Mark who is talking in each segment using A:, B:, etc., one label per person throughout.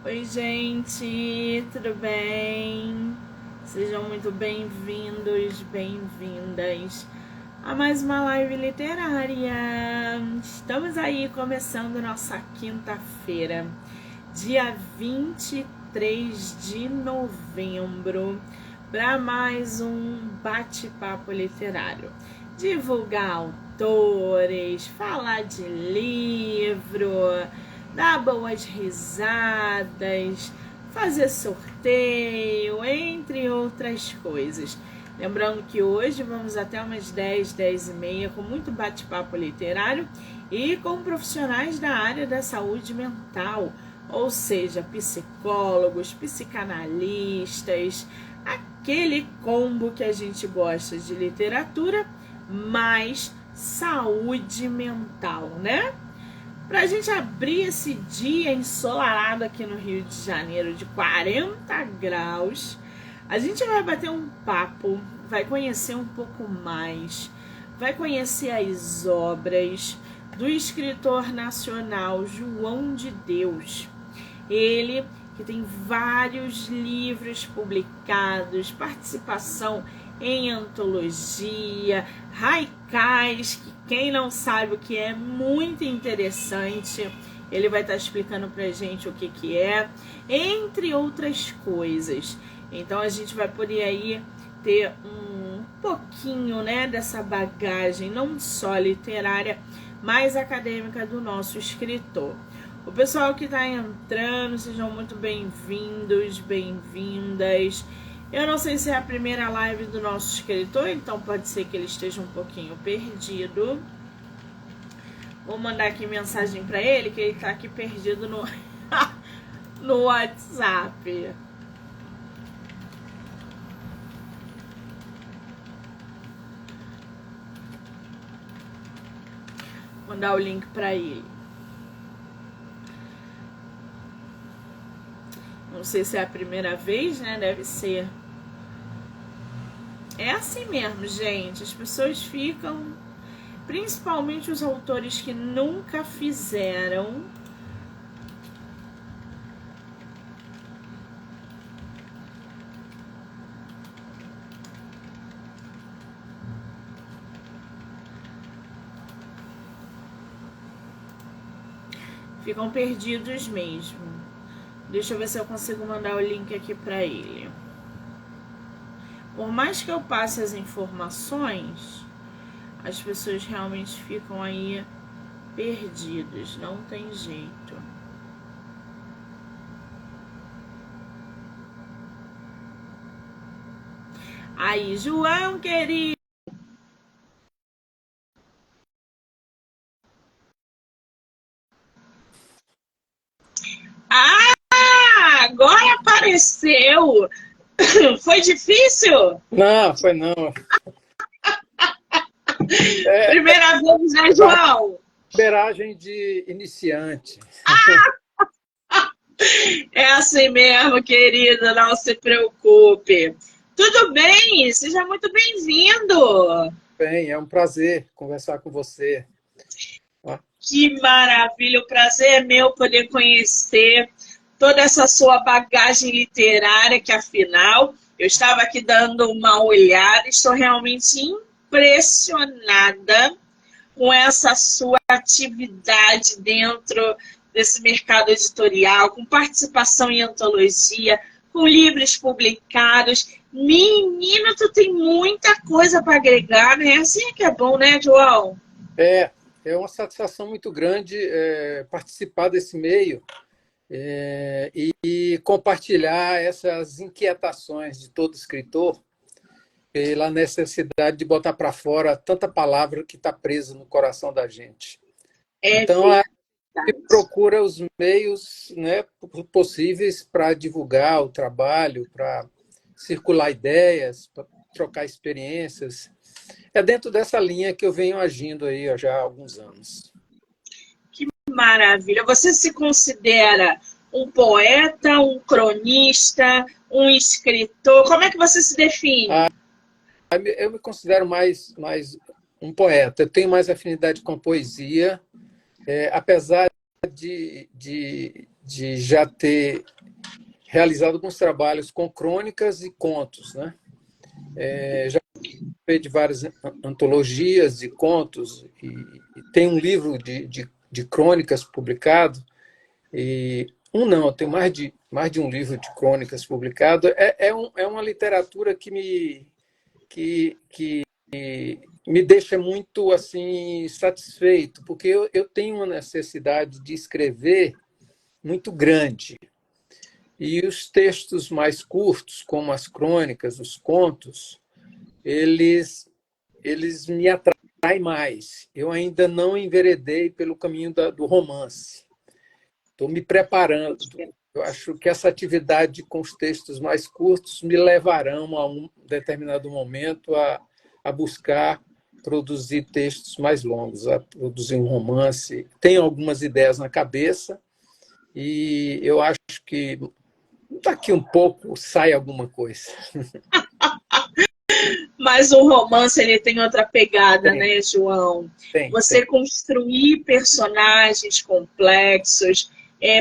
A: Oi, gente, tudo bem? Sejam muito bem-vindos, bem-vindas a mais uma live literária. Estamos aí começando nossa quinta-feira, dia 23 de novembro, para mais um bate-papo literário. Divulgar autores, falar de livro, dar boas risadas, fazer sorteio, entre outras coisas. Lembrando que hoje vamos até umas 10, 10 e meia com muito bate-papo literário e com profissionais da área da saúde mental, ou seja, psicólogos, psicanalistas, aquele combo que a gente gosta de literatura, mais saúde mental, né? Para a gente abrir esse dia ensolarado aqui no Rio de Janeiro de 40 graus, a gente vai bater um papo, vai conhecer um pouco mais, vai conhecer as obras do escritor nacional João de Deus. Ele que tem vários livros publicados, participação em antologia, haikais, que quem não sabe o que é muito interessante, ele vai estar explicando pra gente o que é, entre outras coisas. Então a gente vai poder aí ter um pouquinho, né, dessa bagagem, não só literária, mas acadêmica do nosso escritor. O pessoal que está entrando, sejam muito bem-vindos, bem-vindas. Eu não sei se é a primeira live do nosso escritor, então pode ser que ele esteja um pouquinho perdido. Vou mandar aqui mensagem para ele, que ele está aqui perdido no, no WhatsApp. Vou mandar o link para ele. Não sei se é a primeira vez, né? Deve ser. É assim mesmo, gente. As pessoas ficam, principalmente os autores que nunca fizeram, ficam perdidos mesmo. Deixa eu ver se eu consigo mandar o link aqui para ele. Por mais que eu passe as informações, as pessoas realmente ficam aí perdidas, não tem jeito. Aí, João, querido. Ah, agora apareceu. Foi difícil?
B: Não, foi não.
A: Primeira vez, né, João?
B: Liberagem de iniciante.
A: É assim mesmo, querida, não se preocupe. Tudo bem? Seja muito bem-vindo.
B: Bem, é um prazer conversar com você.
A: Que maravilha, o prazer é meu poder conhecer toda essa sua bagagem literária, que afinal, eu estava aqui dando uma olhada e estou realmente impressionada com essa sua atividade dentro desse mercado editorial, com participação em antologia, com livros publicados. Menina, tu tem muita coisa para agregar, né? Assim é que é bom, né, João?
B: É uma satisfação muito grande participar desse meio e compartilhar essas inquietações de todo escritor pela necessidade de botar para fora tanta palavra que está presa no coração da gente.
A: É
B: Então,
A: verdade.
B: e procura os meios, né, possíveis para divulgar o trabalho, para circular ideias, para trocar experiências. É dentro dessa linha que eu venho agindo aí já há alguns anos.
A: Que maravilha. Você se considera um poeta, um cronista, um escritor? Como é que você se define?
B: Eu me considero mais um poeta. Eu tenho mais afinidade com a poesia, apesar de já ter realizado alguns trabalhos com crônicas e contos, né? Já participei de várias antologias de contos e tem um livro de crônicas publicado. E não, eu tenho mais de um livro de crônicas publicado. É uma literatura que me deixa muito assim satisfeito, porque eu tenho uma necessidade de escrever muito grande. E os textos mais curtos, como as crônicas, os contos, eles me atraem mais. Eu ainda não enveredei pelo caminho do romance. Estou me preparando. Eu acho que essa atividade com os textos mais curtos me levarão a um determinado momento a buscar produzir textos mais longos, a produzir um romance. Tenho algumas ideias na cabeça e eu acho que daqui um pouco sai alguma coisa.
A: Mas o romance ele tem outra pegada,
B: Tem,
A: né, João?
B: tem.
A: Você construir personagens complexos,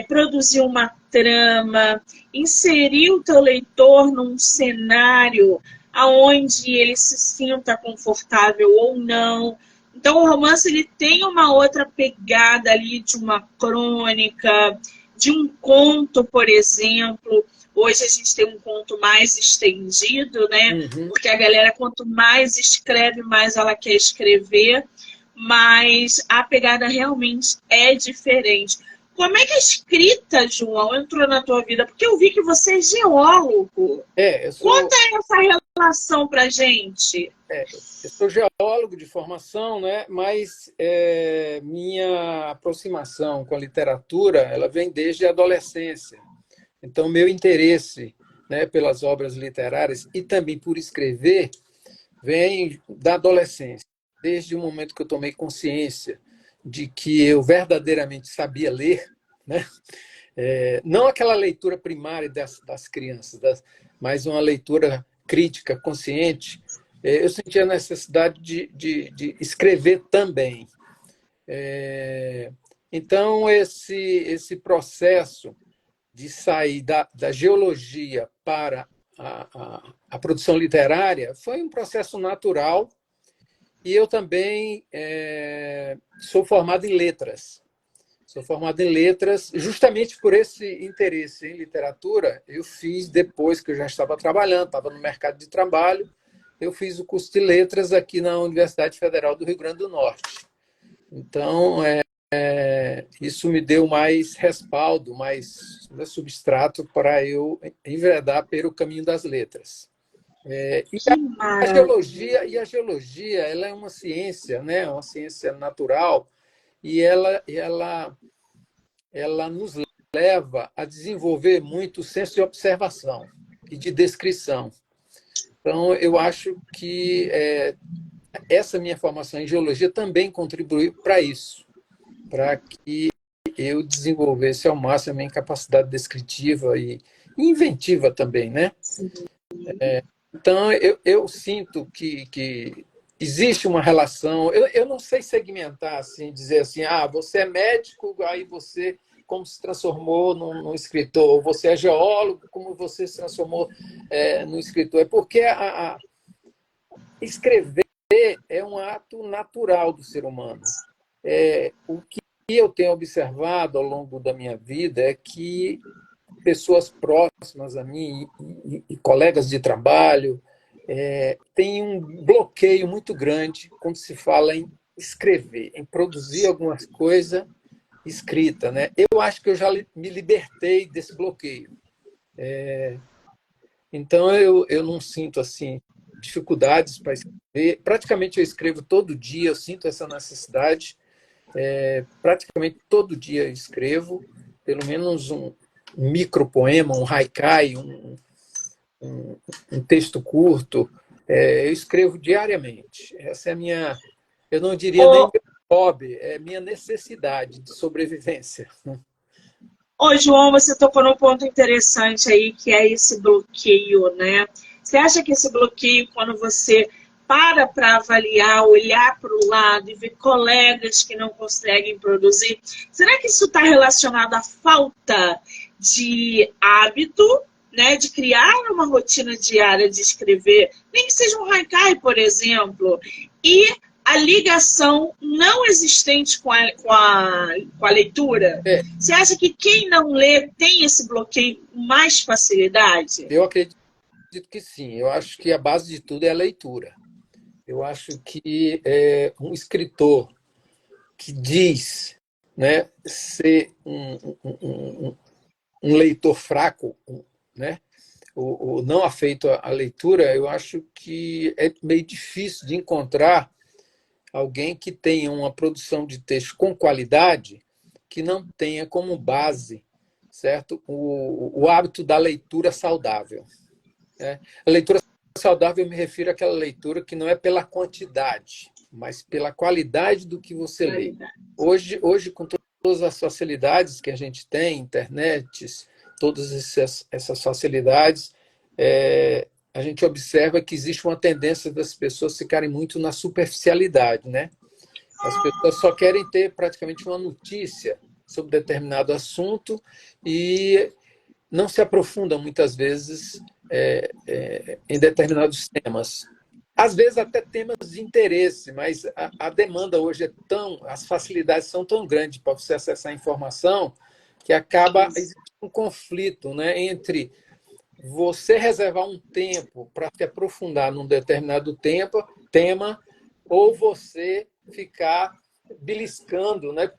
A: produzir uma trama, inserir o teu leitor num cenário aonde ele se sinta confortável ou não. Então o romance ele tem uma outra pegada ali de uma crônica, de um conto, por exemplo. Hoje a gente tem um conto mais estendido, né?
B: Uhum.
A: Porque a galera, quanto mais escreve, mais ela quer escrever. Mas a pegada realmente é diferente. Como é que a escrita, João, entrou na tua vida? Porque eu vi que você é geólogo.
B: Eu
A: Conta
B: sou,
A: essa relação pra gente.
B: eu sou geólogo de formação, né? Mas minha aproximação com a literatura ela vem desde a adolescência. Então, meu interesse, né, pelas obras literárias e também por escrever vem da adolescência, desde o momento que eu tomei consciência de que eu verdadeiramente sabia ler, né? Não aquela leitura primária das crianças, mas uma leitura crítica, consciente. Eu sentia a necessidade de escrever também. Então, esse processo de sair da geologia para a produção literária foi um processo natural. E eu também sou formado em letras. Sou formado em letras justamente por esse interesse em literatura. Eu fiz, depois que eu já estava trabalhando, estava no mercado de trabalho, eu fiz o curso de letras aqui na Universidade Federal do Rio Grande do Norte. Então, isso me deu mais respaldo, mais substrato para eu enveredar pelo caminho das letras. E
A: Que
B: a geologia ela é uma ciência, né? Uma ciência natural, e ela nos leva a desenvolver muito o senso de observação e de descrição. Então, eu acho que essa minha formação em geologia também contribuiu para isso, para que eu desenvolvesse ao máximo a minha capacidade descritiva e inventiva também, né? Então, eu sinto que existe uma relação. Eu não sei segmentar, assim, dizer assim, você é médico, aí você como se transformou num escritor, ou você é geólogo, como você se transformou num escritor. É porque escrever é um ato natural do ser humano. O que eu tenho observado ao longo da minha vida é que pessoas próximas a mim e colegas de trabalho têm um bloqueio muito grande quando se fala em escrever, em produzir alguma coisa escrita, né? Eu acho que eu já me libertei desse bloqueio. Então, eu não sinto assim dificuldades para escrever. Praticamente eu escrevo todo dia, eu sinto essa necessidade. Praticamente todo dia eu escrevo, pelo menos um micropoema, um haikai, um texto curto. Eu escrevo diariamente. Essa é a minha, eu não diria nem meu hobby, é minha necessidade de sobrevivência.
A: João, você tocou num ponto interessante aí, que é esse bloqueio, né? Você acha que esse bloqueio, quando você para avaliar, olhar para o lado e ver colegas que não conseguem produzir, será que isso está relacionado à falta de hábito, né, de criar uma rotina diária de escrever, nem que seja um haikai, por exemplo, e a ligação não existente com a leitura? Você acha que quem não lê tem esse bloqueio com mais facilidade?
B: Eu acredito que sim. Eu acho que a base de tudo é a leitura. Eu acho que um escritor que diz, né, ser um leitor fraco, né, o não afeito à leitura, eu acho que é meio difícil de encontrar alguém que tenha uma produção de texto com qualidade que não tenha como base, certo, o hábito da leitura saudável. Né? A leitura saudável, eu me refiro àquela leitura que não é pela quantidade, mas pela qualidade do que você lê. Hoje, com todas as facilidades que a gente tem, internet, todas essas facilidades, a gente observa que existe uma tendência das pessoas ficarem muito na superficialidade, né? As pessoas só querem ter praticamente uma notícia sobre determinado assunto e não se aprofundam muitas vezes em determinados temas. Às vezes até temas de interesse, mas a demanda hoje as facilidades são tão grandes para você acessar a informação que acaba existindo um conflito, né, entre você reservar um tempo para se aprofundar num determinado tema ou você ficar beliscando, né,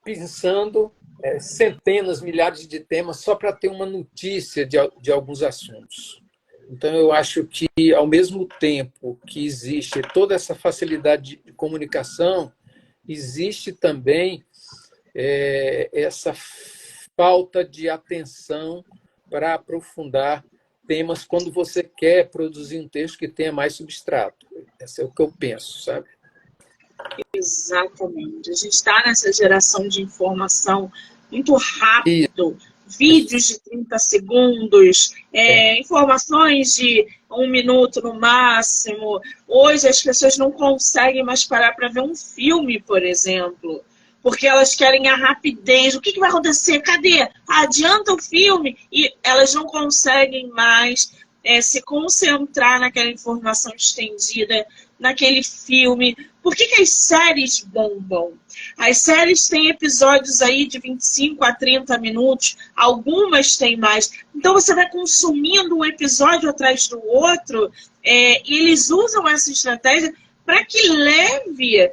B: pensando centenas, milhares de temas só para ter uma notícia de alguns assuntos. Então, eu acho que, ao mesmo tempo que existe toda essa facilidade de comunicação, existe também essa falta de atenção para aprofundar temas quando você quer produzir um texto que tenha mais substrato. Esse é o que eu penso, sabe?
A: Exatamente. A gente está nessa geração de informação muito rápido, vídeos de 30 segundos, informações de 1 minuto no máximo. Hoje as pessoas não conseguem mais parar para ver um filme, por exemplo, porque elas querem a rapidez. O que vai acontecer? Cadê? Adianta o filme e elas não conseguem mais se concentrar naquela informação estendida, naquele filme. Por que as séries bombam? As séries têm episódios aí de 25 a 30 minutos, algumas têm mais. Então você vai consumindo um episódio atrás do outro, e eles usam essa estratégia para que leve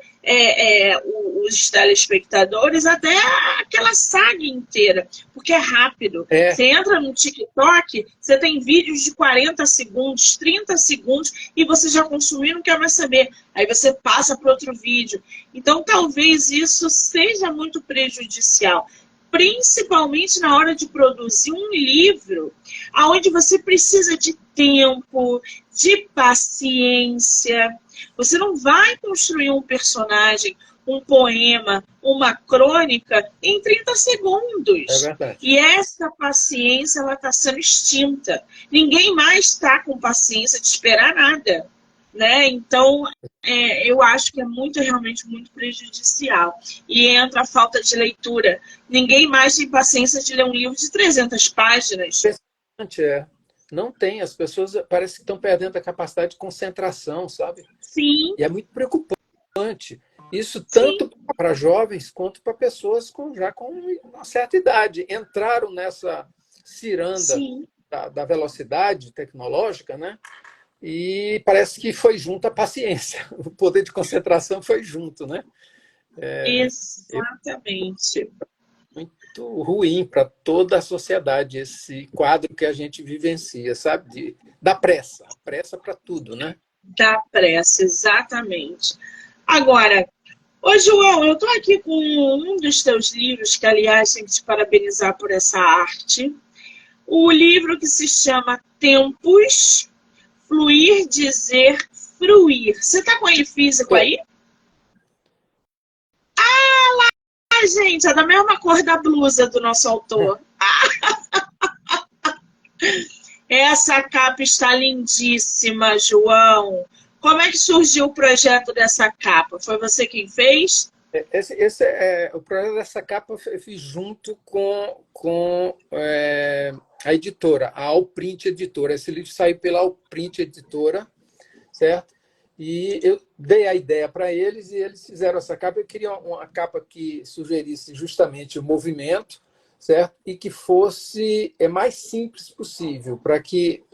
A: os telespectadores até aquela saga inteira, porque é rápido. Você entra no TikTok, você tem vídeos de 40 segundos, 30 segundos, e você já consumiu, não quer mais saber. Aí você passa para outro vídeo. Então, talvez isso seja muito prejudicial, principalmente na hora de produzir um livro, onde você precisa de tempo, de paciência. Você não vai construir um personagem, um poema, uma crônica em 30 segundos.
B: É verdade.
A: E essa paciência está sendo extinta. Ninguém mais está com paciência de esperar nada. Né? Então, eu acho que é realmente muito prejudicial. E entra a falta de leitura. Ninguém mais tem paciência de ler um livro de 300 páginas.
B: Não tem. As pessoas parece que estão perdendo a capacidade de concentração, sabe?
A: Sim.
B: E é muito preocupante. Isso tanto para jovens quanto para pessoas já com uma certa idade. Entraram nessa ciranda da velocidade tecnológica, né? E parece que foi junto a paciência. O poder de concentração foi junto, né?
A: Exatamente.
B: Muito ruim para toda a sociedade esse quadro que a gente vivencia, sabe? Da pressa. A pressa para tudo, né?
A: Da pressa, exatamente. Agora, João, eu estou aqui com um dos teus livros, que, aliás, tem que te parabenizar por essa arte. O livro que se chama Tempos, Fluir, Dizer, Fruir. Você está com ele físico aí? Lá, gente, é da mesma cor da blusa do nosso autor. Essa capa está lindíssima, João. Como é que surgiu o projeto dessa capa? Foi você quem fez?
B: O projeto dessa capa eu fiz junto com a editora, a Allprint Editora. Esse livro saiu pela Allprint Editora, certo? E eu dei a ideia para eles e eles fizeram essa capa. Eu queria uma capa que sugerisse justamente o movimento, certo? E que fosse mais simples possível, para que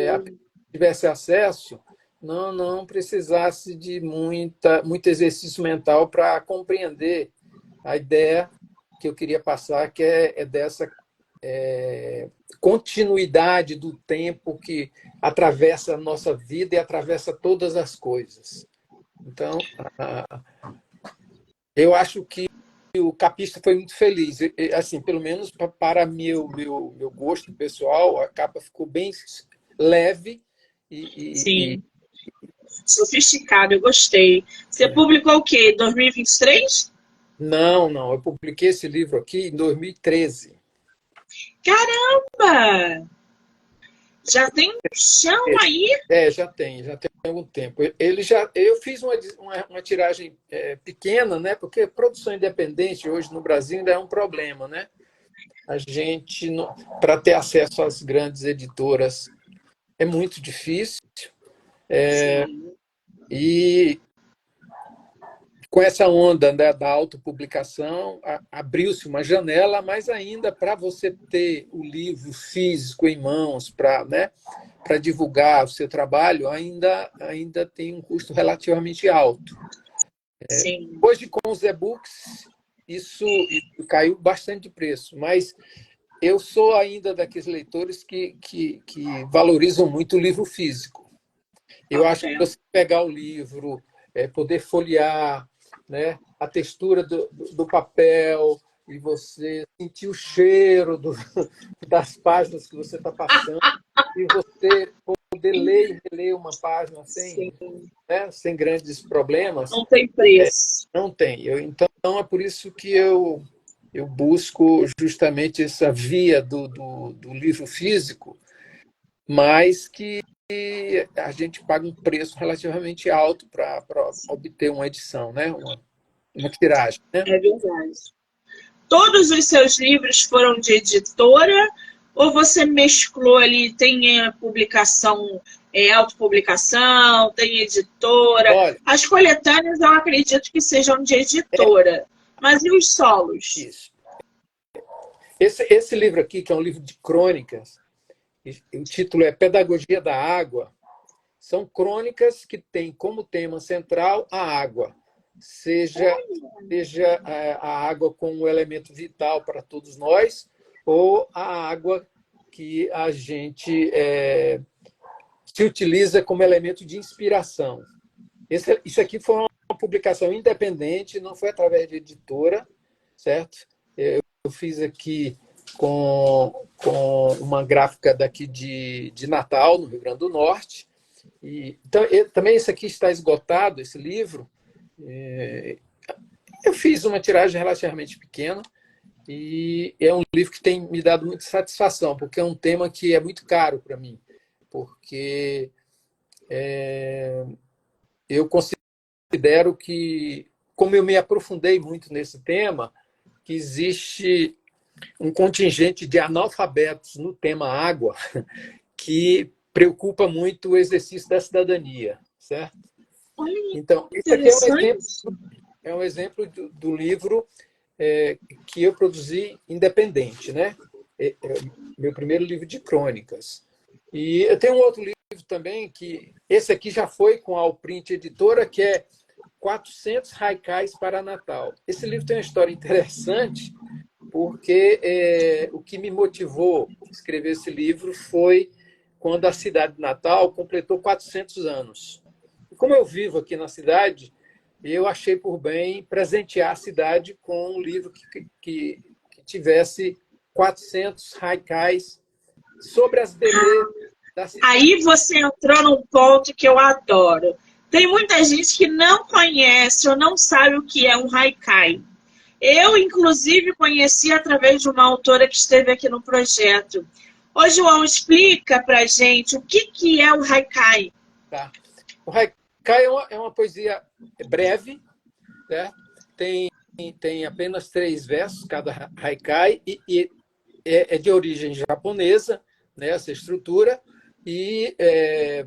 B: a pessoa que tivesse acesso não precisasse de muito exercício mental para compreender a ideia que eu queria passar, que é dessa continuidade do tempo que atravessa a nossa vida e atravessa todas as coisas. Então, eu acho que o capista foi muito feliz. Assim, pelo menos para meu gosto pessoal, a capa ficou bem leve
A: Sim. Sofisticado, eu gostei. Você publicou o quê? 2023?
B: Não. Eu publiquei esse livro aqui em 2013.
A: Caramba! Já tem um chão aí?
B: Já tem algum tempo. Eu fiz uma tiragem pequena, né? Porque produção independente hoje no Brasil ainda é um problema, né? A gente, para ter acesso às grandes editoras, é muito difícil. E com essa onda, né, da autopublicação, abriu-se uma janela, mas ainda para você ter o livro físico em mãos, para divulgar o seu trabalho, ainda tem um custo relativamente alto.
A: Sim.
B: Hoje, com os e-books, isso caiu bastante de preço, mas eu sou ainda daqueles leitores que valorizam muito o livro físico. Eu acho que você pegar o livro, poder folhear, né, a textura do papel, e você sentir o cheiro das páginas que você está passando, e você poder ler e reler uma página sem grandes problemas.
A: Não tem preço.
B: Não tem. Então, é por isso que eu busco justamente essa via do livro físico, mas que a gente paga um preço relativamente alto para obter uma edição, né? uma tiragem. Né?
A: É verdade. Todos os seus livros foram de editora ou você mesclou ali, tem publicação, autopublicação, tem editora?
B: Olha,
A: as coletâneas eu acredito que sejam de editora, mas e os solos?
B: Isso. Esse livro aqui, que é um livro de crônicas, o título é Pedagogia da Água, são crônicas que têm como tema central a água, seja a água como um elemento vital para todos nós, ou a água que a gente se utiliza como elemento de inspiração. Isso aqui foi uma publicação independente, não foi através de editora, certo? Eu fiz aqui com uma gráfica daqui de Natal, no Rio Grande do Norte. Então, também esse aqui está esgotado, esse livro. Eu fiz uma tiragem relativamente pequena e é um livro que tem me dado muita satisfação, porque é um tema que é muito caro para mim, porque eu considero que, como eu me aprofundei muito nesse tema, que existe um contingente de analfabetos no tema água que preocupa muito o exercício da cidadania, certo? Então, isso aqui é um exemplo do livro que eu produzi independente, né? Meu primeiro livro de crônicas. E eu tenho um outro livro também, que esse aqui já foi com a Allprint Editora, que é 400 haikais para Natal. Esse livro tem uma história interessante, porque o que me motivou a escrever esse livro foi quando a cidade de Natal completou 400 anos. E como eu vivo aqui na cidade, eu achei por bem presentear a cidade com um livro que tivesse 400 haikais sobre as belezas da cidade.
A: Aí você entrou num ponto que eu adoro. Tem muita gente que não conhece ou não sabe o que é um haikai. Eu, inclusive, conheci através de uma autora que esteve aqui no projeto. Ô, João, explica pra gente o que é o haikai.
B: Tá? O haikai é uma poesia breve, né? Tem apenas 3 versos cada haikai e é de origem japonesa, né? Essa estrutura. E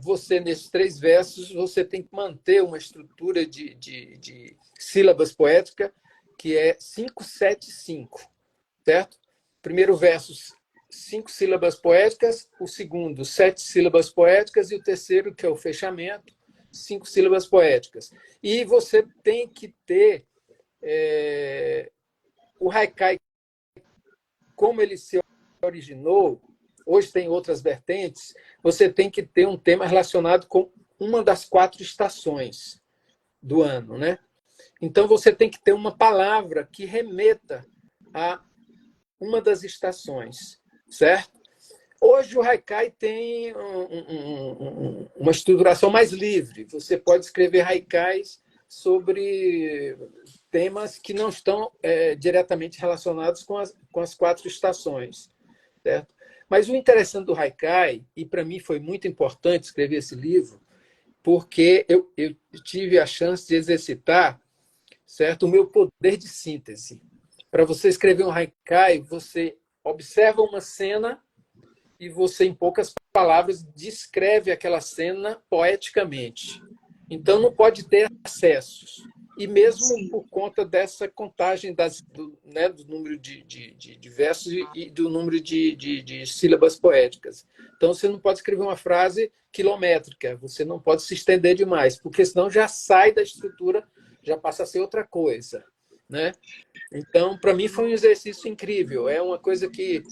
B: você, nesses 3 versos, você tem que manter uma estrutura de sílabas poéticas que é 5-7-5, certo? Primeiro verso, 5 sílabas poéticas, o segundo, 7 sílabas poéticas, e o terceiro, que é o fechamento, 5 sílabas poéticas. E você tem que ter o haikai, como ele se originou, hoje tem outras vertentes, você tem que ter um tema relacionado com uma das 4 estações do ano, né? Então, você tem que ter uma palavra que remeta a uma das estações, certo? Hoje o haikai tem uma estruturação mais livre. Você pode escrever haikais sobre temas que não estão diretamente relacionados com as 4 estações, certo? Mas o interessante do haikai, e para mim foi muito importante escrever esse livro, porque eu tive a chance de exercitar, certo, o meu poder de síntese. Para você escrever um haikai, você observa uma cena e você, em poucas palavras, descreve aquela cena poeticamente. Então, não pode ter excessos. E mesmo por conta dessa contagem do número de versos e do número de sílabas poéticas. Então, você não pode escrever uma frase quilométrica, você não pode se estender demais, porque senão já sai da estrutura, já passa a ser outra coisa, né? Então, para mim, foi um exercício incrível. É uma coisa que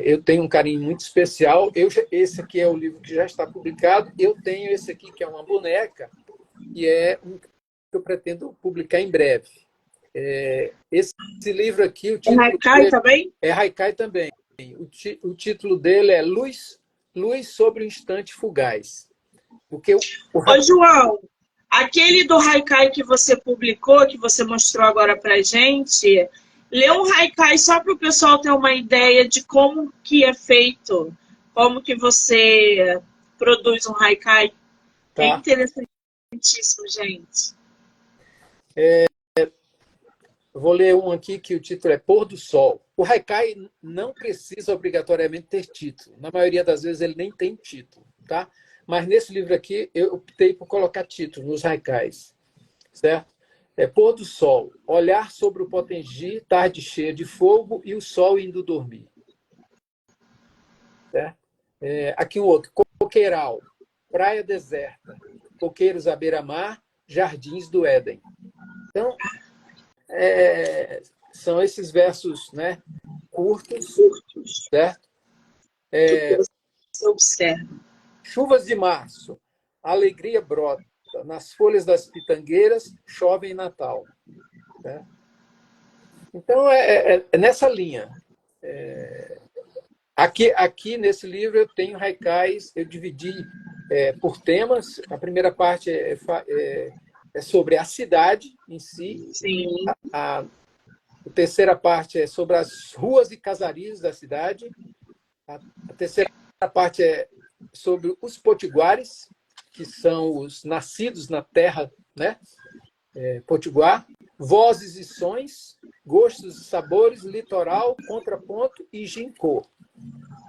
B: eu tenho um carinho muito especial. Esse aqui é o livro que já está publicado. Eu tenho esse aqui, que é uma boneca, e é um que eu pretendo publicar em breve. Esse livro aqui, o
A: É
B: título
A: haikai
B: dele
A: também?
B: é haikai também. O título dele é Luz sobre o Instante Fugaz. Porque
A: Ô, João, aquele do haikai que você publicou, que você mostrou agora pra gente, lê um haikai só para o pessoal ter uma ideia de como que é feito, como que você produz um haikai. É
B: tá,
A: interessantíssimo, gente.
B: eu vou ler um aqui que o título é Pôr do Sol. O haikai não precisa obrigatoriamente ter título. Na maioria das vezes ele nem tem título, tá? Mas nesse livro aqui eu optei por colocar título nos haikais, certo? Pôr do Sol, olhar sobre o Potengi, tarde cheia de fogo e o sol indo dormir. Certo? Aqui um outro, Coqueiral, praia deserta, coqueiros à beira-mar, jardins do Éden. Então, são esses versos, né, curtos,
A: Curtos,
B: certo?
A: do que você observa.
B: Chuvas de março, alegria brota, nas folhas das pitangueiras chove em Natal. Né? Então, é nessa linha. Aqui nesse livro eu tenho haikais, eu dividi por temas. A primeira parte é sobre a cidade em si,
A: Sim.
B: a terceira parte é sobre as ruas e casarias da cidade, a terceira parte é sobre os potiguares, que são os nascidos na terra, né? Potiguar, vozes e sons, gostos e sabores, litoral, contraponto e ginkgo.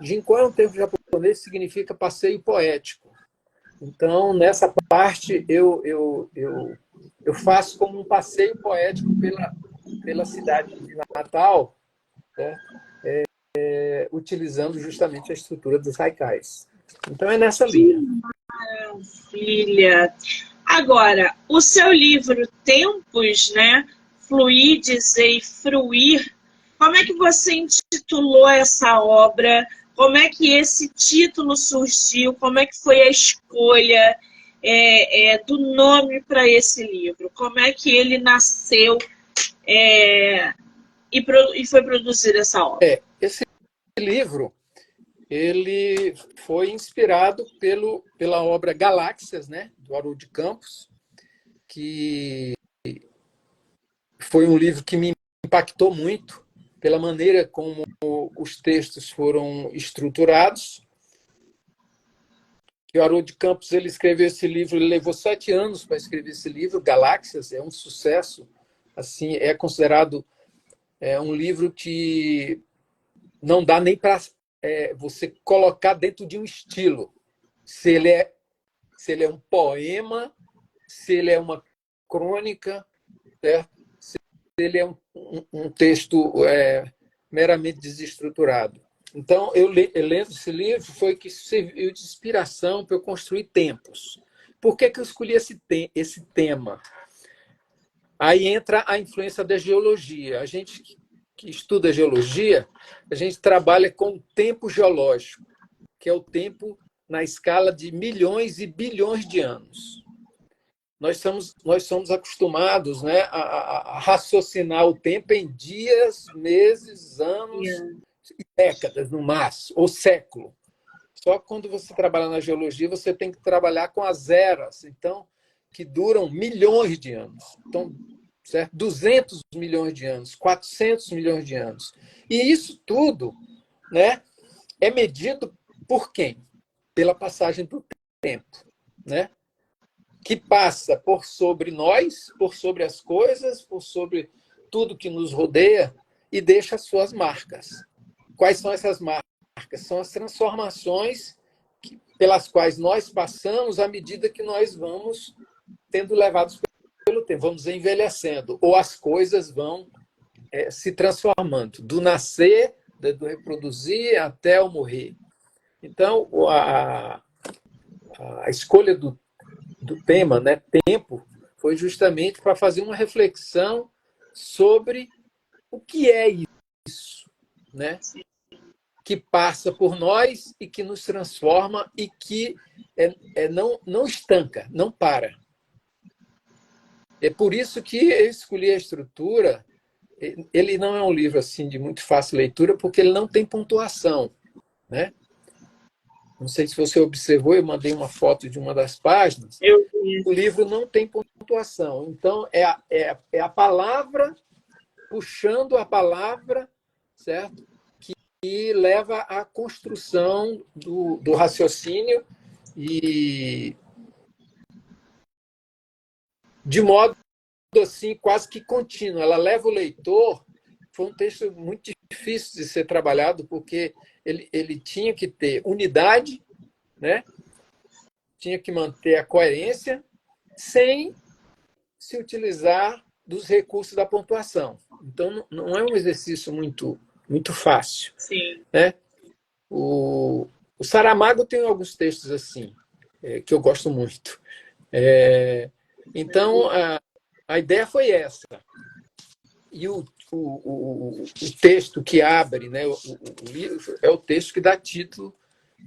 B: Ginkgo é um termo japonês que significa passeio poético. Então, nessa parte, eu faço como um passeio poético pela cidade de Natal, né? Utilizando justamente a estrutura dos haikais. Então, é nessa
A: Que
B: linha.
A: maravilha! Agora, o seu livro Tempos, né? Fluir, dizer e fruir, como é que você intitulou essa obra? Como é que esse título surgiu? Como é que foi a escolha do nome para esse livro? Como é que ele nasceu e foi produzir essa obra?
B: Esse livro ele foi inspirado pela obra Galáxias, né, do Haroldo de Campos, que foi um livro que me impactou muito pela maneira como os textos foram estruturados, que o Haroldo de Campos ele escreveu esse livro, ele levou 7 anos para escrever esse livro, Galáxias, é um sucesso, assim, é considerado um livro que não dá nem para você colocar dentro de um estilo, se ele é um poema, se ele é uma crônica, certo? Se ele é um texto meramente desestruturado. Então, eu lendo esse livro, foi que serviu de inspiração para eu construir tempos. Por que eu escolhi esse tema? Aí entra a influência da geologia. A gente que estuda geologia, a gente trabalha com o tempo geológico, que é o tempo na escala de milhões e bilhões de anos. Nós somos acostumados, né, a raciocinar o tempo em dias, meses, anos, décadas no máximo, ou século. Só que quando você trabalha na geologia, você tem que trabalhar com as eras, então, que duram milhões de anos. Então, certo? 200 milhões de anos, 400 milhões de anos. E isso tudo, né, é medido por quem? Pela passagem do tempo, né? Que passa por sobre nós, por sobre as coisas, por sobre tudo que nos rodeia e deixa as suas marcas. Quais são essas marcas? São as transformações pelas quais nós passamos à medida que nós vamos sendo levados pelo tempo, vamos envelhecendo, ou as coisas vão se transformando, do nascer, do reproduzir até o morrer. Então, a escolha do tema, né, tempo, foi justamente para fazer uma reflexão sobre o que é isso, né? Que passa por nós e que nos transforma e que não estanca, não para. É por isso que eu escolhi a estrutura. Ele não é um livro assim de muito fácil leitura, porque ele não tem pontuação, né? Não sei se você observou, eu mandei uma foto de uma das páginas. O livro não tem pontuação. Então, é a palavra puxando a palavra, certo? Que leva à construção do raciocínio e de modo assim quase que contínuo. Ela leva o leitor. Foi um texto muito difícil de ser trabalhado porque ele tinha que ter unidade, né? Tinha que manter a coerência sem se utilizar dos recursos da pontuação. Então, não é um exercício muito fácil.
A: Sim.
B: Né? O Saramago tem alguns textos assim, que eu gosto muito. Então, a ideia foi essa. E o texto que abre, né, o livro é o texto que dá título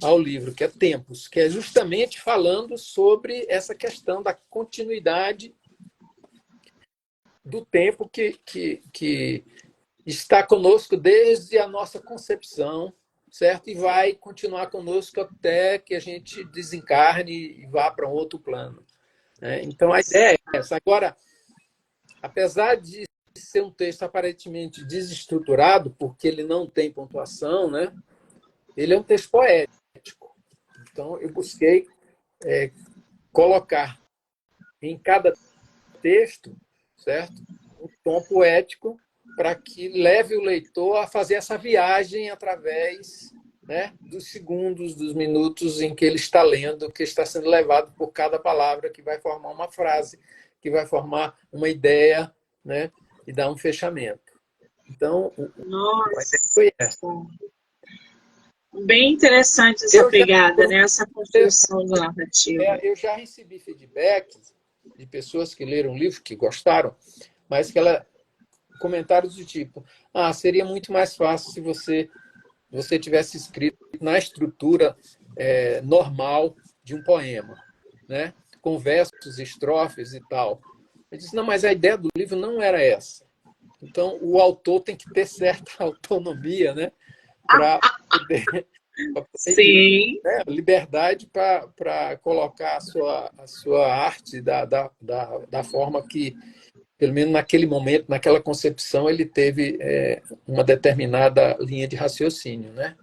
B: ao livro, que é Tempos, que é justamente falando sobre essa questão da continuidade do tempo que está conosco desde a nossa concepção, certo? E vai continuar conosco até que a gente desencarne e vá para um outro plano. Né? Então, a ideia é essa. Agora, apesar de ser um texto aparentemente desestruturado, porque ele não tem pontuação, né? Ele é um texto poético. Então, eu busquei colocar em cada texto, certo? Um tom poético para que leve o leitor a fazer essa viagem através, né, dos segundos, dos minutos em que ele está lendo, que está sendo levado por cada palavra, que vai formar uma frase, que vai formar uma ideia, né, e dar um fechamento. Então, a ideia foi essa.
A: Bem interessante essa pegada, né? Essa construção da narrativa.
B: Eu já recebi feedbacks de pessoas que leram o livro, que gostaram, mas que comentários do tipo: seria muito mais fácil se você tivesse escrito na estrutura normal de um poema, né? Com versos, estrofes e tal. Eu disse: não, mas a ideia do livro não era essa. Então, o autor tem que ter certa autonomia, né? Para poder
A: Sim.
B: Né? Liberdade para colocar a sua arte da forma que, pelo menos naquele momento, naquela concepção, ele teve uma determinada linha de raciocínio. Né?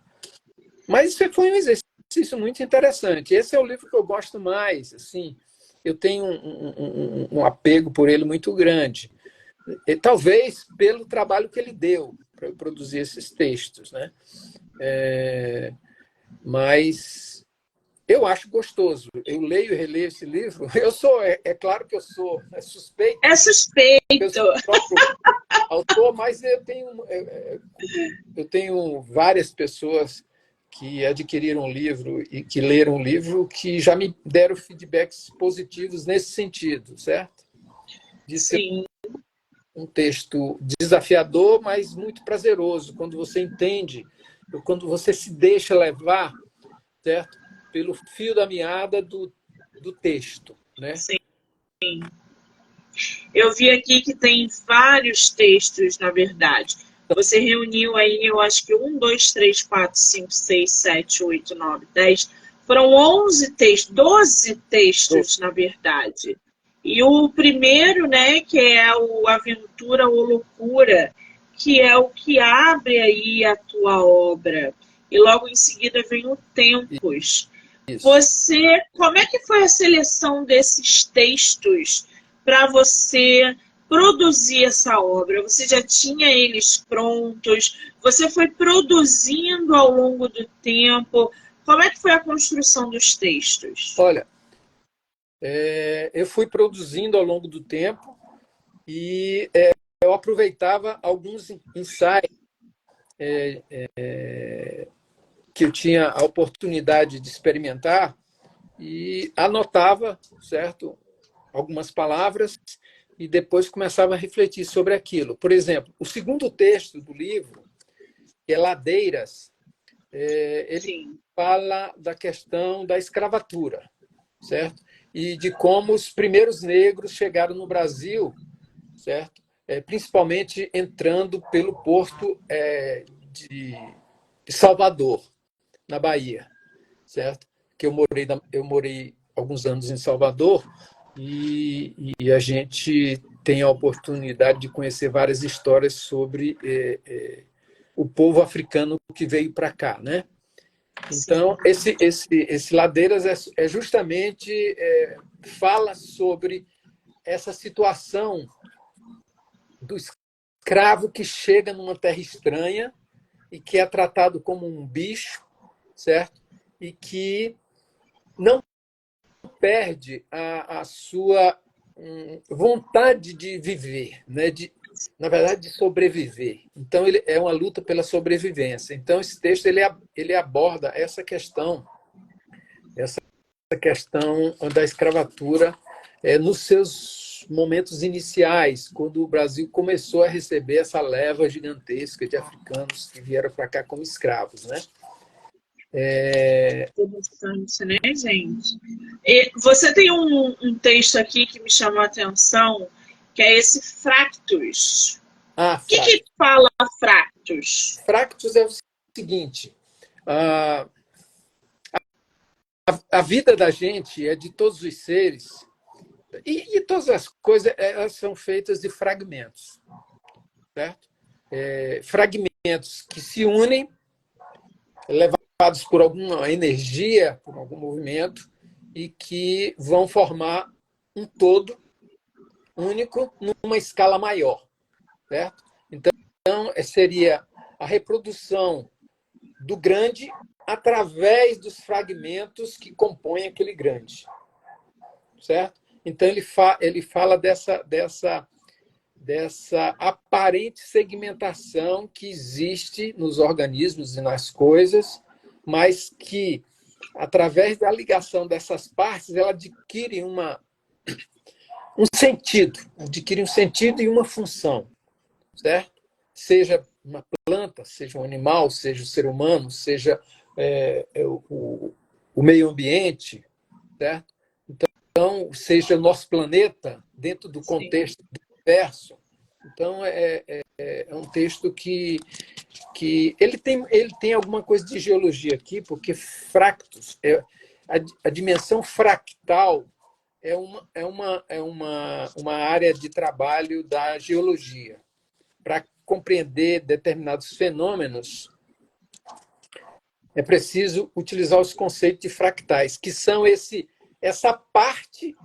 B: Mas isso foi um exercício exercício muito interessante. Esse é o livro que eu gosto mais. Assim, eu tenho um apego por ele muito grande. E, talvez pelo trabalho que ele deu para eu produzir esses textos, né? Mas eu acho gostoso. Eu leio e releio esse livro. Eu sou, claro que eu sou suspeito,
A: É
B: eu
A: suspeito.
B: sou o próprio autor, mas eu tenho várias pessoas que adquiriram o livro e que leram o livro que já me deram feedbacks positivos nesse sentido, certo? De ser
A: Sim,
B: um texto desafiador, mas muito prazeroso, quando você entende, quando você se deixa levar, certo? Pelo fio da meada do texto, né?
A: sim. Eu vi aqui que tem vários textos, na verdade. Você reuniu aí, eu acho que 1, 2, 3, 4, 5, 6, 7, 8, 9, 10. Foram 11 textos, 12 textos, na verdade. E o primeiro, né, que é o Aventura ou Loucura, que é o que abre aí a tua obra. E logo em seguida vem o Tempos.
B: Isso.
A: Como é que foi a seleção desses textos para você produzir essa obra? Você já tinha eles prontos? Você foi produzindo ao longo do tempo? Como é que foi a construção dos textos?
B: Olha, eu fui produzindo ao longo do tempo e eu aproveitava alguns ensaios que eu tinha a oportunidade de experimentar e anotava, certo, algumas palavras e depois começava a refletir sobre aquilo. Por exemplo, o segundo texto do livro, que é Ladeiras, ele
A: Sim,
B: fala da questão da escravatura, certo? E de como os primeiros negros chegaram no Brasil, certo? Principalmente entrando pelo porto de Salvador, na Bahia, certo? Que eu morei alguns anos em Salvador e a gente tem a oportunidade de conhecer várias histórias sobre o povo africano que veio para cá, né?
A: sim,
B: Então, esse Ladeiras justamente fala sobre essa situação do escravo que chega numa terra estranha e que é tratado como um bicho, certo? E que não perde a sua vontade de viver, né? Na verdade, de sobreviver. Então, ele é uma luta pela sobrevivência. Então, esse texto ele aborda essa questão da escravatura nos seus momentos iniciais, quando o Brasil começou a receber essa leva gigantesca de africanos que vieram para cá como escravos, né?
A: interessante, né, gente? E você tem um texto aqui que me chamou a atenção, que é esse Fractus.
B: Ah,
A: O que fala Fractus?
B: Fractus é o seguinte: a, a vida da gente é de todos os seres, e todas as coisas elas são feitas de fragmentos, certo? Fragmentos que se unem, levados por alguma energia, por algum movimento, e que vão formar um todo único numa escala maior, certo? Então, seria a reprodução do grande através dos fragmentos que compõem aquele grande, certo? Então ele fala dessa aparente segmentação que existe nos organismos e nas coisas, mas que através da ligação dessas partes ela adquire um sentido e uma função, certo? Seja uma planta, seja um animal, seja o ser humano, seja o meio ambiente, certo? Então, seja o nosso planeta dentro do
A: Sim.
B: contexto do universo. Então, é um texto que ele tem alguma coisa de geologia aqui, porque fractos, a dimensão fractal uma área de trabalho da geologia para compreender determinados fenômenos é preciso utilizar os conceitos de fractais, que são essa parte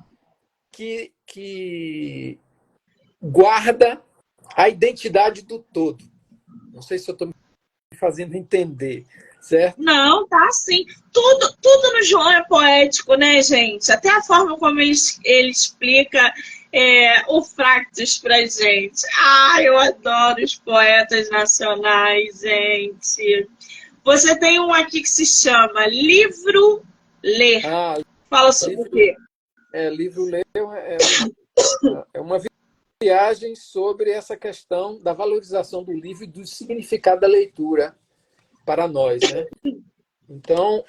B: que guarda a identidade do todo. Não sei se eu estou me fazendo entender, certo?
A: Não, tá sim. Tudo no João é poético, né, gente? Até a forma como ele explica o Fractus pra gente. Ah, eu adoro os poetas nacionais, gente. Você tem um aqui que se chama Livro Ler.
B: Ah,
A: Fala sobre o quê?
B: livro ler é uma viagem sobre essa questão da valorização do livro e do significado da leitura para nós, né? Então,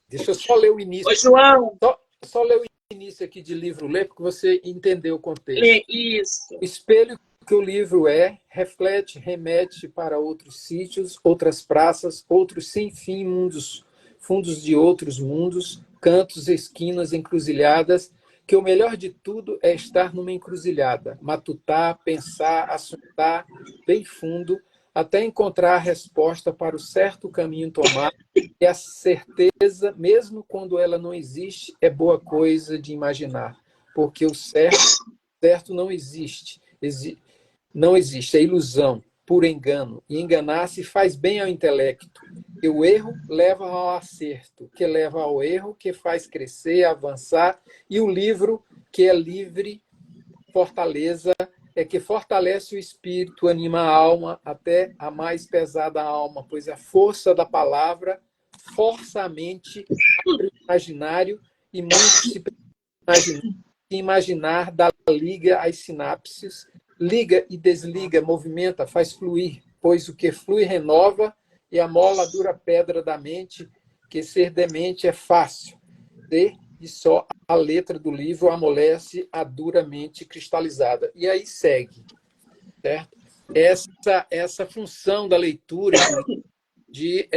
B: deixa eu só ler o início.
A: Ô, João,
B: Só ler o início aqui de livro ler, porque você entendeu o contexto.
A: lê isso.
B: O espelho que o livro reflete, remete para outros sítios, outras praças, outros sem fim mundos, fundos de outros mundos, cantos, esquinas, encruzilhadas, que o melhor de tudo é estar numa encruzilhada, matutar, pensar, assuntar bem fundo, até encontrar a resposta para o certo caminho tomar, e a certeza, mesmo quando ela não existe, é boa coisa de imaginar, porque o certo não existe. Não existe, é ilusão, puro engano. E enganar-se faz bem ao intelecto. E o erro leva ao acerto, que leva ao erro, que faz crescer, avançar. E o livro, que é livre, fortaleza, é que fortalece o espírito, anima a alma, até a mais pesada alma, pois a força da palavra força a mente, abre o imaginário, e muito se imaginar dá liga às sinapses, liga e desliga, movimenta, faz fluir, pois o que flui renova, e a mola dura pedra da mente, que ser demente é fácil. E só a letra do livro amolece a dura mente cristalizada. E aí segue, certo? Essa função da leitura de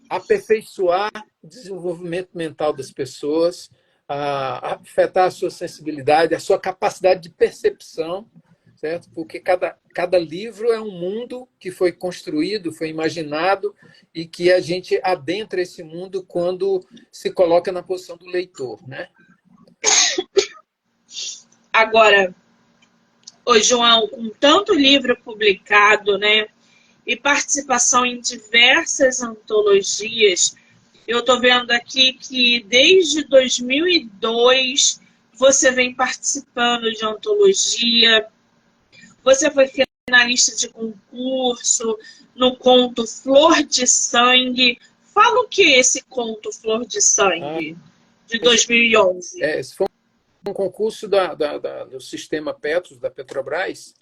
B: aperfeiçoar o desenvolvimento mental das pessoas, afetar a sua sensibilidade, a sua capacidade de percepção, certo? Porque cada livro é um mundo que foi construído, foi imaginado, e que a gente adentra esse mundo quando se coloca na posição do leitor, né?
A: Agora, ô João, com tanto livro publicado, né, e participação em diversas antologias, eu estou vendo aqui que desde 2002 você vem participando de antologia, você foi finalista de concurso no conto Flor de Sangue. Fala o que é esse conto Flor de Sangue, de 2011?
B: Esse foi um concurso do sistema Petros, da Petrobras,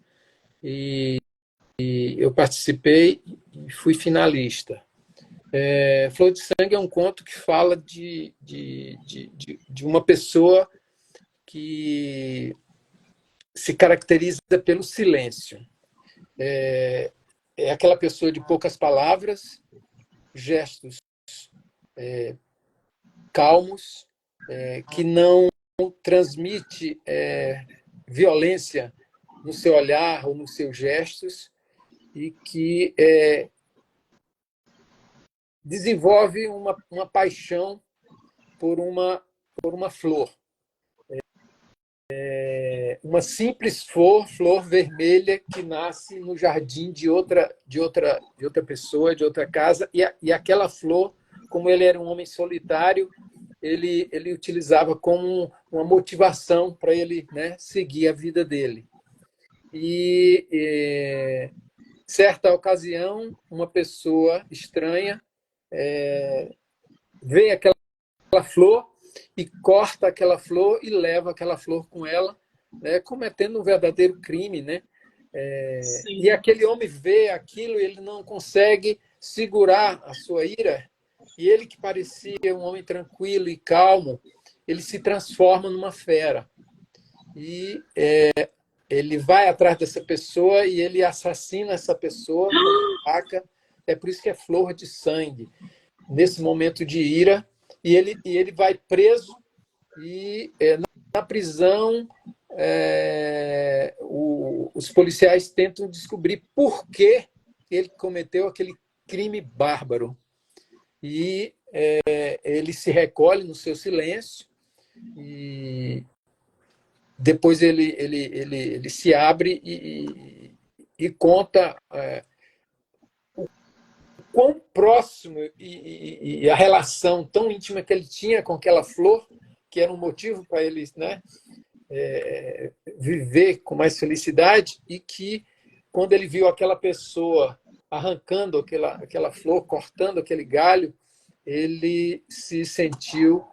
B: e eu participei e fui finalista. Flor de Sangue é um conto que fala de uma pessoa que se caracteriza pelo silêncio. É aquela pessoa de poucas palavras, gestos calmos, que não transmite violência no seu olhar ou nos seus gestos, e que desenvolve uma paixão por uma flor. Uma simples flor vermelha que nasce no jardim de outra pessoa, de outra casa, e aquela flor, como ele era um homem solitário, ele utilizava como uma motivação para ele, né, seguir a vida dele. E certa ocasião, uma pessoa estranha vê aquela flor e corta aquela flor e leva aquela flor com ela, né, cometendo um verdadeiro crime, né? E aquele homem vê aquilo e ele não consegue segurar a sua ira, e ele, que parecia um homem tranquilo e calmo, ele se transforma numa fera. E ele vai atrás dessa pessoa e ele assassina essa pessoa com uma faca. É por isso que é Flor de Sangue, nesse momento de ira. E ele vai preso, e na prisão os policiais tentam descobrir por que ele cometeu aquele crime bárbaro. E ele se recolhe no seu silêncio e depois ele se abre e conta o quão próximo e a relação tão íntima que ele tinha com aquela flor, que era um motivo para ele, né, viver com mais felicidade, e que, quando ele viu aquela pessoa arrancando aquela flor, cortando aquele galho, ele se sentiu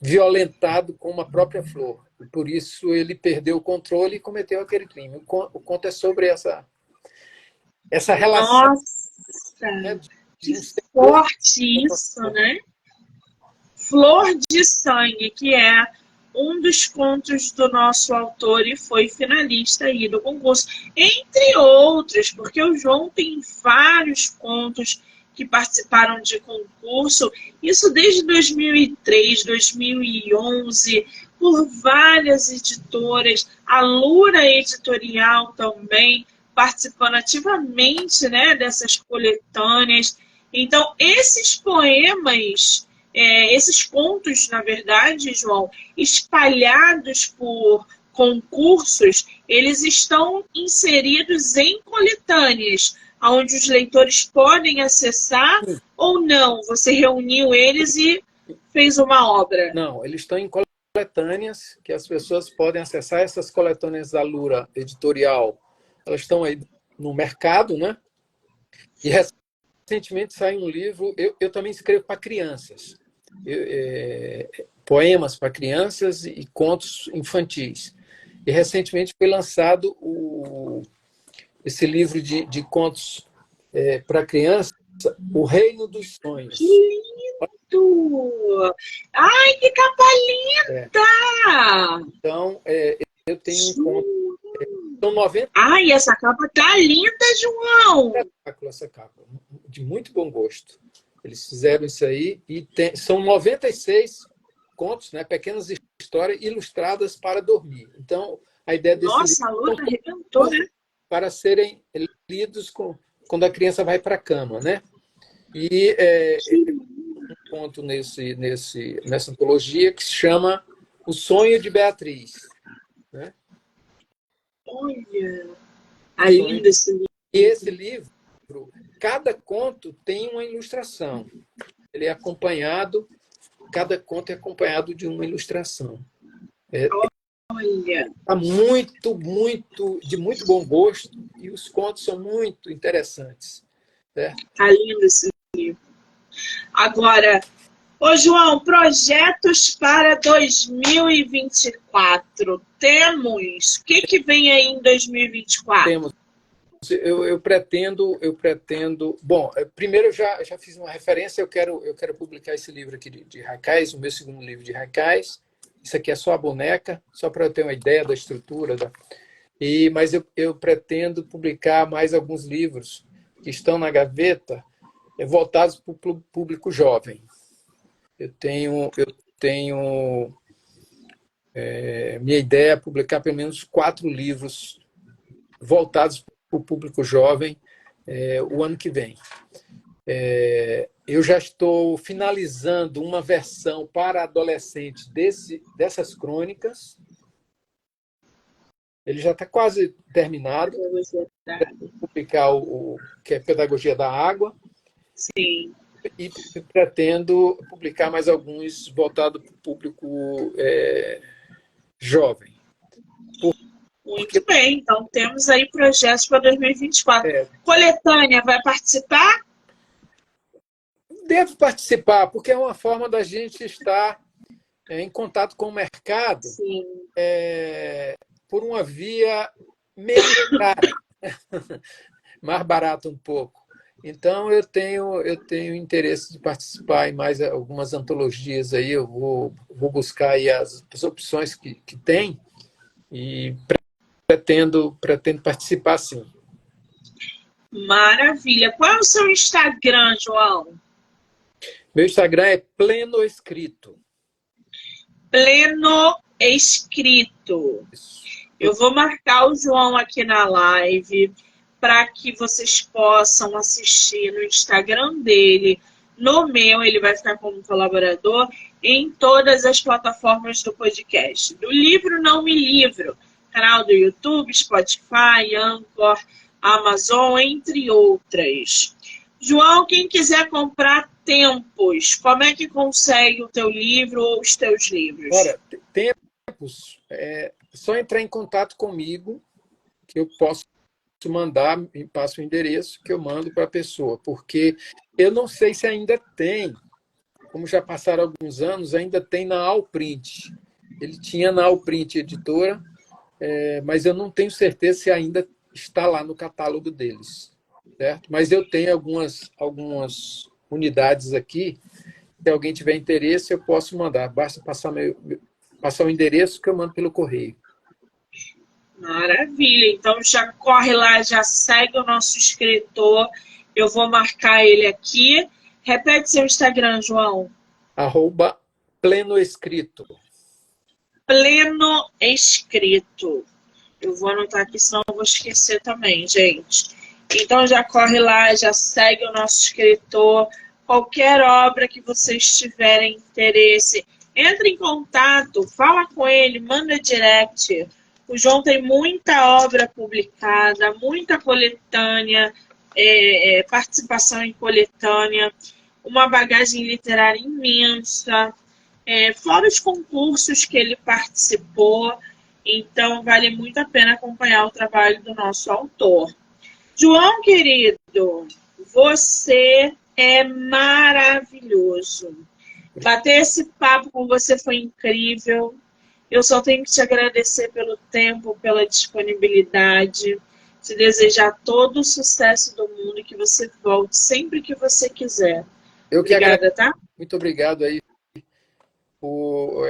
B: violentado com uma própria flor. E por isso ele perdeu o controle e cometeu aquele crime. O conto é sobre essa relação.
A: Nossa,
B: Né,
A: que forte isso, né? Flor de Sangue, que é um dos contos do nosso autor e foi finalista aí do concurso. Entre outros, porque o João tem vários contos que participaram de concurso, isso desde 2003, 2011, por várias editoras, a Lura Editorial também, participando ativamente, né, dessas coletâneas. Então, esses poemas, esses contos, na verdade, João, espalhados por concursos, eles estão inseridos em coletâneas, onde os leitores podem acessar ou não? Você reuniu eles e fez uma obra?
B: Não, eles estão em coletâneas, que as pessoas podem acessar. Essas coletâneas da Lura Editorial, elas estão aí no mercado, né? E recentemente saiu um livro, eu também escrevo para crianças, poemas para crianças e contos infantis. E recentemente foi lançado esse livro de contos para criança, O Reino dos Sonhos.
A: Que lindo! Ai, que capa linda!
B: Então, eu tenho um conto. São 90.
A: Ai, essa capa tá linda, João!
B: Essa capa, de muito bom gosto. Eles fizeram isso aí e são 96 contos, né, pequenas histórias ilustradas para dormir. Então, a ideia desse
A: Nossa, a Lura arrebentou, né?
B: Para serem lidos quando a criança vai para a cama, né? E um conto nessa antologia que se chama O Sonho de Beatriz, né?
A: Olha, a linda esse livro.
B: E esse livro, cada conto tem uma ilustração. Ele é acompanhado, cada conto é acompanhado de uma ilustração.
A: Olha,
B: Está de muito bom gosto, e os contos são muito interessantes. Certo?
A: tá lindo esse livro. Agora, ô João, projetos para 2024. Temos. O que vem aí em 2024?
B: Temos. Eu pretendo. Bom, primeiro eu já fiz uma referência. Eu quero publicar esse livro aqui de haikais, o meu segundo livro de haikais. Isso aqui é só a boneca, só para eu ter uma ideia da estrutura. Mas eu pretendo publicar mais alguns livros que estão na gaveta, voltados para o público jovem. Minha ideia é publicar pelo menos 4 livros voltados para o público jovem o ano que vem. Eu já estou finalizando uma versão para adolescente dessas crônicas. Ele já está quase terminado. Vou publicar o que é Pedagogia da Água.
A: Sim.
B: E pretendo publicar mais alguns voltados para o público jovem.
A: Muito bem, então temos aí projetos para 2024. Coletânea vai participar?
B: Devo participar, porque é uma forma da gente estar em contato com o mercado.
A: Sim.
B: Por uma via menos cara, mais barata um pouco. Então, eu tenho interesse de participar em mais algumas antologias aí. Eu vou buscar aí as opções que tem e pretendo participar, sim.
A: Maravilha. Qual é o seu Instagram, João?
B: Meu Instagram é Pleno Escrito.
A: Pleno Escrito. Eu vou marcar o João aqui na live para que vocês possam assistir no Instagram dele, no meu, ele vai ficar como colaborador, em todas as plataformas do podcast. Do Livro Não Me Livro, canal do YouTube, Spotify, Anchor, Amazon, entre outras. João, quem quiser comprar Tempos, como é que consegue o teu livro ou os teus livros?
B: Ora, Tempos, só entrar em contato comigo que eu posso mandar, me passa o endereço que eu mando para a pessoa, porque eu não sei se ainda tem, como já passaram alguns anos, ainda tem na Alprint. Ele tinha na Alprint Editora, mas eu não tenho certeza se ainda está lá no catálogo deles, certo? Mas eu tenho algumas unidades aqui. Se alguém tiver interesse, eu posso mandar. Basta passar o endereço que eu mando pelo correio.
A: Maravilha. Então já corre lá, já segue o nosso escritor. Eu vou marcar ele aqui. Repete seu Instagram, João.
B: @plenoescrito.
A: Pleno Escrito. Eu vou anotar aqui, senão eu vou esquecer também, gente. Então já corre lá, já segue o nosso escritor. Qualquer obra que vocês tiverem interesse, entre em contato, fala com ele, manda direct. O João tem muita obra publicada, muita coletânea, participação em coletânea, uma bagagem literária imensa, fora os concursos que ele participou. Então, vale muito a pena acompanhar o trabalho do nosso autor. João, querido, você é maravilhoso. Bater esse papo com você foi incrível. Eu só tenho que te agradecer pelo tempo, pela disponibilidade, te desejar todo o sucesso do mundo e que você volte sempre que você quiser.
B: Eu que
A: Obrigada, tá?
B: Muito obrigado aí por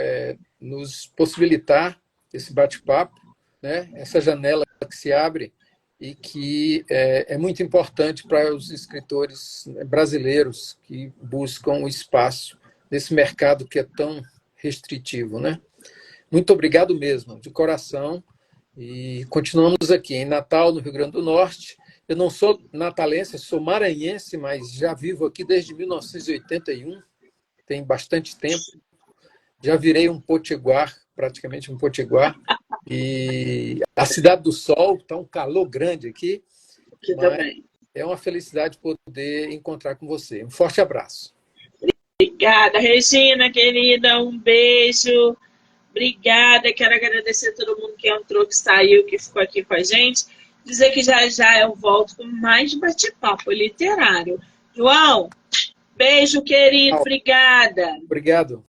B: nos possibilitar esse bate-papo, né? Essa janela que se abre e que é muito importante para os escritores brasileiros que buscam o espaço nesse mercado que é tão restritivo, né? Muito obrigado mesmo, de coração. E continuamos aqui em Natal, no Rio Grande do Norte. Eu não sou natalense, sou maranhense, mas já vivo aqui desde 1981, tem bastante tempo. Já virei um potiguar, praticamente um potiguar. E a Cidade do Sol, está um calor grande aqui.
A: Aqui também.
B: É uma felicidade poder encontrar com você. Um forte abraço.
A: Obrigada, Regina, querida. Um beijo. Obrigada. Quero agradecer a todo mundo que entrou, que saiu, que ficou aqui com a gente. Dizer que já já eu volto com mais bate-papo literário. João, beijo, querido. Obrigada.
B: Obrigado.